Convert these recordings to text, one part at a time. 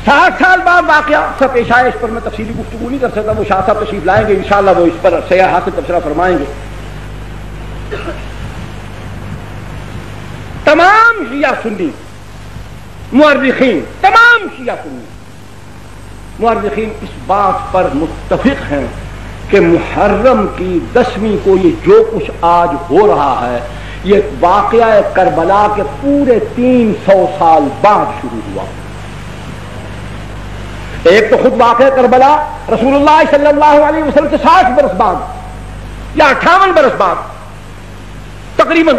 60 سال بعد واقعہ سب پیش آئے، اس پر میں تفصیلی گفتگو نہیں کر سکتا، وہ شاہ صاحب تشریف لائیں گے انشاءاللہ، وہ اس پر سیاحت سے تبصرہ فرمائیں گے. تمام شیعہ سنی مورخین، تمام شیعہ سنی مورخین اس بات پر متفق ہیں کہ محرم کی 10ویں کو یہ جو کچھ آج ہو رہا ہے یہ واقعہ کربلا کے پورے 300 سال بعد شروع ہوا. ایک تو خود واقعہ کربلا رسول اللہ صلی اللہ علیہ وسلم سے 60 برس بعد یا 58 برس بعد تقریباً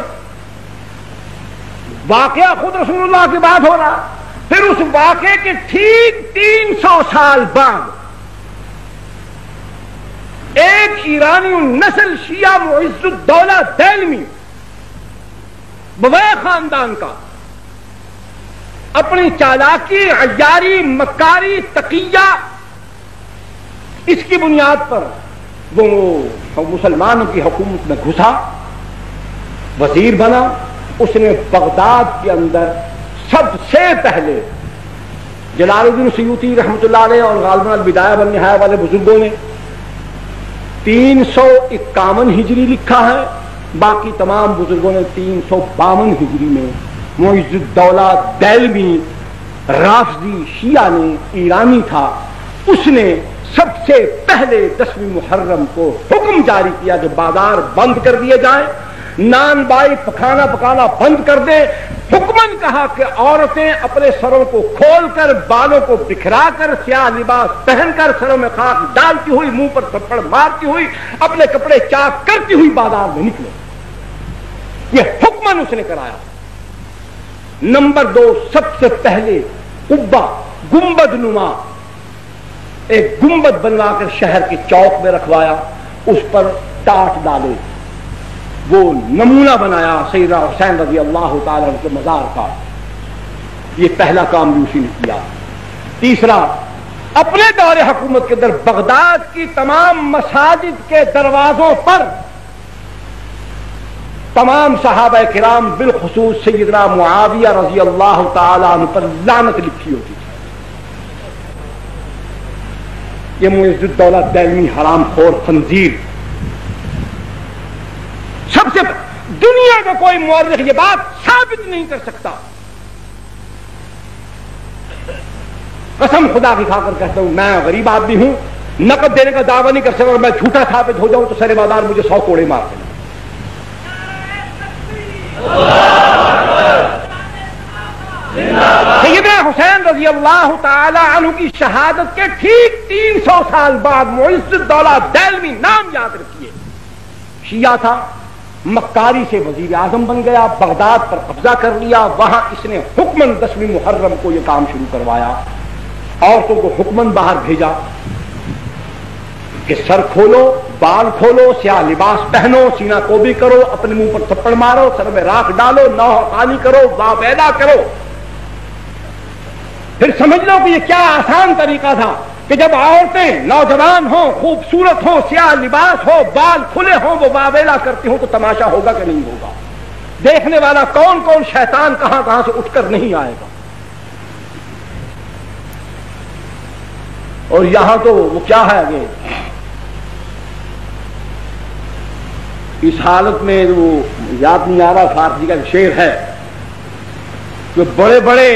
واقعہ خود رسول اللہ کے بعد ہو رہا. پھر اس واقعے کے ٹھیک 300 سال بعد ایک ایرانی نسل شیعہ معز الدولہ دہلوی بویہ خاندان کا اپنی چالاکی، عیاری، مکاری، تقیہ، اس کی بنیاد پر وہ مسلمانوں کی حکومت میں گھسا، وزیر بنا. اس نے بغداد کے اندر سب سے پہلے جلال الدین سیوطی رحمۃ اللہ علیہ اور غالباً البدایہ والنہایہ والے بزرگوں نے 351 ہجری لکھا ہے، باقی تمام بزرگوں نے 352 ہجری میں. معز الدولہ دہلوی رافضی شیعہ نے، ایرانی تھا، اس نے سب سے پہلے 10ویں محرم کو حکم جاری کیا کہ بازار بند کر دیے جائیں، نان بائی پکانا بند کر دیں. حکمن کہا کہ عورتیں اپنے سروں کو کھول کر، بالوں کو بکھرا کر، سیاہ لباس پہن کر، سروں میں خاک ڈالتی ہوئی، منہ پر تھپڑ مارتی ہوئی، اپنے کپڑے چاک کرتی ہوئی بازار میں نکلے. یہ حکمن اس نے کرایا. نمبر 2، سب سے پہلے قبہ گنبد نما ایک گنبد بنوا کر شہر کے چوک میں رکھوایا، اس پر ٹاٹ ڈالے، وہ نمونہ بنایا سیدنا حسین رضی اللہ تعالی عنہ کے مزار کا. یہ پہلا کام بھی اسی نے کیا. تیسرا، اپنے دور حکومت کے اندر بغداد کی تمام مساجد کے دروازوں پر تمام صحابہ کرام بالخصوص سیدنا معاویہ رضی اللہ تعالی عنہ پر لعنت لکھی ہوتی تھی. یہ معز الدولہ دہلوی حرام خور خنزیر، سب سے دنیا کا کوئی مورخ یہ بات ثابت نہیں کر سکتا. قسم خدا کی کھا کر کہتا ہوں، میں غریب آدمی ہوں، نقد دینے کا دعویٰ نہیں کر سکتا، اور میں جھوٹا ثابت ہو جاؤں تو سر بازار مجھے 100 کوڑے مار دینا. سیدنا حسین رضی اللہ تعالی عنہ کی شہادت کے ٹھیک 300 سال بعد معز الدولہ دہلوی، نام یاد رکھیے، شیعہ تھا، مکاری سے وزیر اعظم بن گیا، بغداد پر قبضہ کر لیا. وہاں اس نے حکمن 10ویں محرم کو یہ کام شروع کروایا. عورتوں کو حکمن باہر بھیجا کہ سر کھولو، بال کھولو، سیاہ لباس پہنو، سینہ کوبی کرو، اپنے منہ پر تھپڑ مارو، سر میں راکھ ڈالو، نوح خانی کرو، وا پیدا کرو. پھر سمجھ لو کہ یہ کیا آسان طریقہ تھا کہ جب عورتیں نوجوان ہوں، خوبصورت ہوں، سیاہ لباس ہو، بال کھلے ہوں، وہ واویلا کرتی ہوں تو تماشا ہوگا کہ نہیں ہوگا؟ دیکھنے والا کون کون شیطان کہاں کہاں سے اٹھ کر نہیں آئے گا. اور یہاں تو وہ کیا ہے کہ اس حالت میں وہ یاد نہیں آ رہا، فارسی کا شعر ہے کہ بڑے بڑے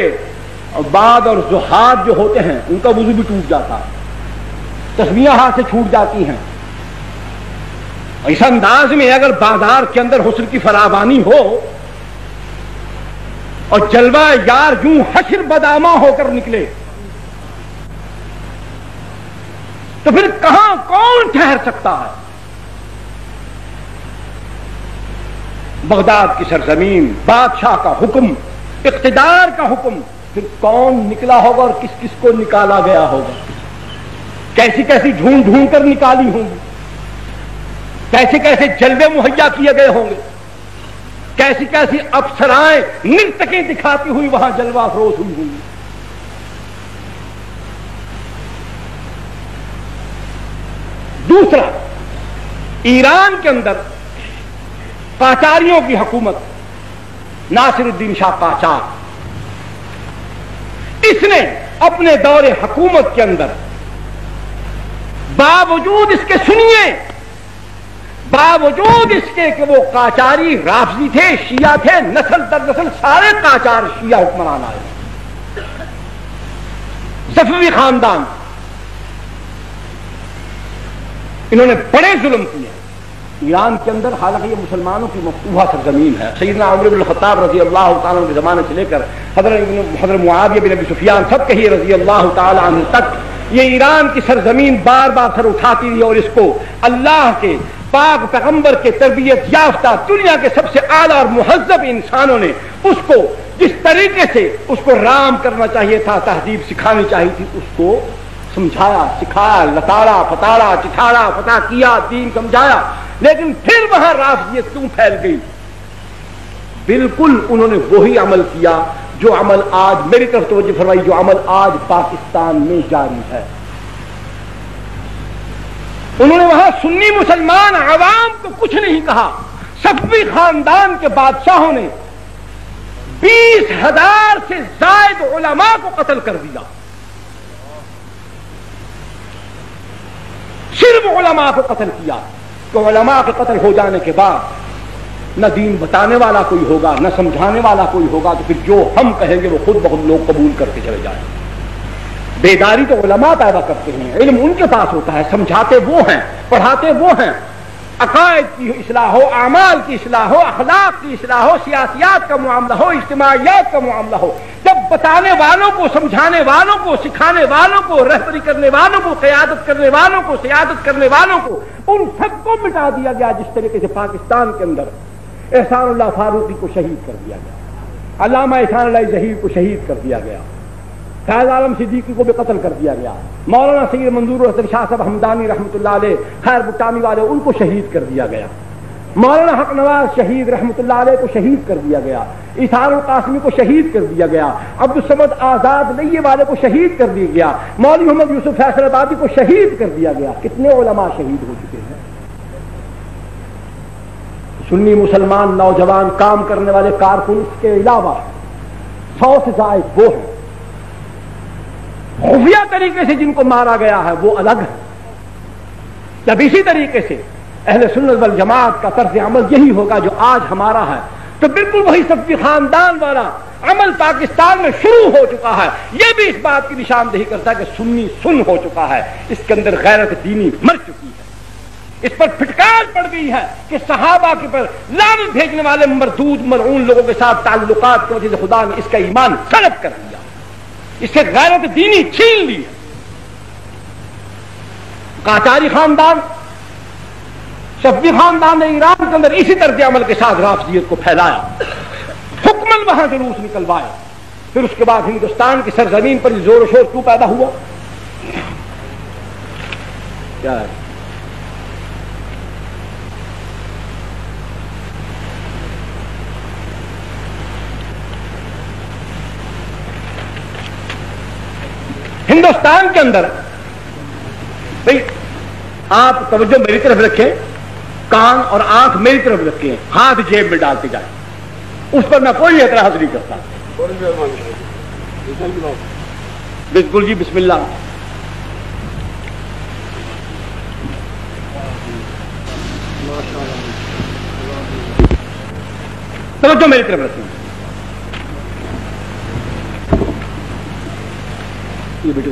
عباد اور زہاد جو ہوتے ہیں ان کا وضو بھی ٹوٹ جاتا ہے، تسبیحیں ہاتھ سے چھوٹ جاتی ہیں. اس انداز میں اگر بازار کے اندر حسن کی فراوانی ہو اور جلوہ یار یوں حشر بدامہ ہو کر نکلے تو پھر کہاں کون ٹھہر سکتا ہے؟ بغداد کی سرزمین، بادشاہ کا حکم، اقتدار کا حکم، پھر کون نکلا ہوگا اور کس کس کو نکالا گیا ہوگا؟ کیسی کیسی ڈھونڈ ڈھونڈ کر نکالی ہوں گی، کیسے کیسے جلوے مہیا کیے گئے ہوں گے، کیسی کیسی افسرائیں نرتقیں دکھاتی ہوئی وہاں جلوہ افروز ہوئی ہوں گی. دوسرا، ایران کے اندر قاچاریوں کی حکومت، ناصر الدین شاہ قاچار، اس نے اپنے دور حکومت کے اندر باوجود اس کے سنیے، باوجود اس کے کہ وہ قاجاری رافضی تھے، شیعہ تھے، نسل در نسل سارے قاجار شیعہ حکمران آئے، صفوی خاندان، انہوں نے بڑے ظلم کیے ایران کے اندر۔ حالانکہ یہ مسلمانوں کی مفتوحہ سرزمین ہے، سیدنا عمر بن الخطاب رضی اللہ تعالیٰ عنہ کے زمانے سے لے کر حضرت معاویہ بن ابی سفیان سب کہیے رضی اللہ تعالیٰ عنہ تک یہ ایران کی سرزمین بار بار سر اٹھاتی رہی، اور اس کو اللہ کے پاک پیغمبر کے تربیت یافتہ دنیا کے سب سے اعلیٰ اور مہذب انسانوں نے اس کو جس طریقے سے اس کو رام کرنا چاہیے تھا، تہذیب سکھانی چاہیے تھی، اس کو سمجھایا، سکھایا، لتاڑا پتاڑا چٹھاڑا پتا کیا، دین سمجھایا، لیکن پھر وہاں رافضیت کیوں پھیل گئی؟ بالکل انہوں نے وہی عمل کیا جو عمل آج، میری طرف توجہ فرمائی، جو عمل آج پاکستان میں جاری ہے۔ انہوں نے وہاں سنی مسلمان عوام کو کچھ نہیں کہا، صفوی خاندان کے بادشاہوں نے 20,000 سے زائد علماء کو قتل کر دیا، صرف علماء کو قتل کیا۔ تو علماء کے قتل ہو جانے کے بعد نہ دین بتانے والا کوئی ہوگا، نہ سمجھانے والا کوئی ہوگا، تو پھر جو ہم کہیں گے وہ خود بخود لوگ قبول کرتے چلے جائیں۔ بیداری تو علماء پیدا کرتے ہیں، علم ان کے پاس ہوتا ہے، سمجھاتے وہ ہیں، پڑھاتے وہ ہیں، عقائد کی اصلاح ہو، اعمال کی اصلاح ہو، اخلاق کی اصلاح ہو، سیاسیات کا معاملہ ہو، اجتماعیات کا معاملہ ہو، جب بتانے والوں کو، سمجھانے والوں کو، سکھانے والوں کو، رہبری کرنے والوں کو، قیادت کرنے والوں کو، سیادت کرنے والوں کو، ان سب کو مٹا دیا گیا، جس طریقے سے پاکستان کے اندر احسان اللہ فاروقی کو شہید کر دیا گیا، علامہ احسان اللہ ظہیر کو شہید کر دیا گیا، فیض عالم صدیقی کو بھی قتل کر دیا گیا، مولانا سید منظور الحسن شاہ صاحب ہمدانی رحمۃ اللہ علیہ، خیر بٹانی والے، ان کو شہید کر دیا گیا، مولانا حق نواز شہید رحمۃ اللہ علیہ کو شہید کر دیا گیا، ایثار القاسمی کو شہید کر دیا گیا، عبدالصمد آزاد لئیے والے کو شہید کر دیا گیا، مولوی محمد یوسف فیصل آبادی کو شہید کر دیا گیا۔ کتنے علماء شہید ہو چکے ہیں؟ سنی مسلمان نوجوان کام کرنے والے کارکن اس کے علاوہ 100 سے زائد وہ ہیں، خفیہ طریقے سے جن کو مارا گیا ہے وہ الگ ہے۔ جب اسی طریقے سے اہل سنت والجماعت کا طرز عمل یہی ہوگا جو آج ہمارا ہے، تو بالکل وہی صفوی خاندان والا عمل پاکستان میں شروع ہو چکا ہے۔ یہ بھی اس بات کی نشاندہی کرتا ہے کہ سنی سن ہو چکا ہے، اس کے اندر غیرت دینی مر چکی ہے، اس پر پھٹکار پڑ گئی ہے کہ صحابہ کے پر لعنت بھیجنے والے مردود ملعون لوگوں کے ساتھ تعلقات کی وجہ سے خدا نے اس کا ایمان سلب کر دیا، اس سے غیرت دینی چھین لی ہے۔ قاجاری خاندان، صفوی خاندان نے ایران کے اندر اسی طرز عمل کے ساتھ رافضیت کو پھیلایا، حکمن وہاں جلوس نکلوائے، پھر اس کے بعد ہندوستان کی سرزمین پر زور و شور کیوں پیدا ہوا؟ کیا ہے؟ ہندوستان کے اندر بھئی آپ توجہ میری طرف رکھیں، کان اور آنکھ میری طرف رکھیں، ہاتھ جیب میں ڈالتے جائیں، اس پر میں کوئی اعتراض نہیں کرتا۔ بالکل جی، بسم اللہ۔ توجہ میری طرف رکھیں، یہ بیٹے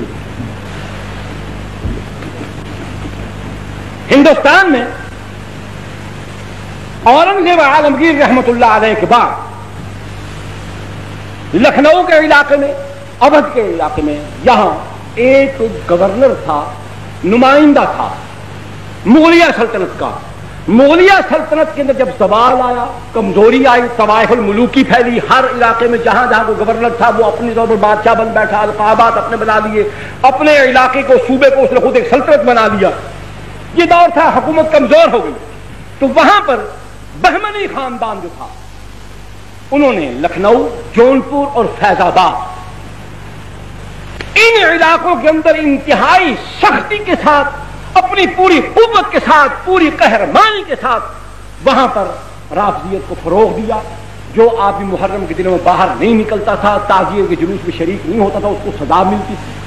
ہندوستان میں اورنگزیب عالمگیر رحمت اللہ علیہ کے بعد لکھنؤ کے علاقے میں، اودھ کے علاقے میں، یہاں ایک گورنر تھا، نمائندہ تھا مغلیہ سلطنت کا۔ مغلیہ سلطنت کے اندر جب زوال آیا، کمزوری آئی، طوائف الملوکی پھیلی، ہر علاقے میں جہاں جہاں کوئی گورنر تھا وہ اپنی طور پر بادشاہ بن بیٹھا، القابات اپنے بنا لیے، اپنے علاقے کو، صوبے کو اس نے خود ایک سلطنت بنا لیا۔ یہ دور تھا، حکومت کمزور ہو گئی، تو وہاں پر بہمنی خاندان جو تھا، انہوں نے لکھنؤ، جونپور اور فیض آباد، ان علاقوں کے اندر انتہائی سختی کے ساتھ، اپنی پوری قوت کے ساتھ، پوری قہرمانی کے ساتھ وہاں پر رافضیت کو فروغ دیا، جو آدمی محرم کے دنوں میں باہر نہیں نکلتا تھا، تعزیے کے جلوس میں شریک نہیں ہوتا تھا، اس کو سزا ملتی تھی۔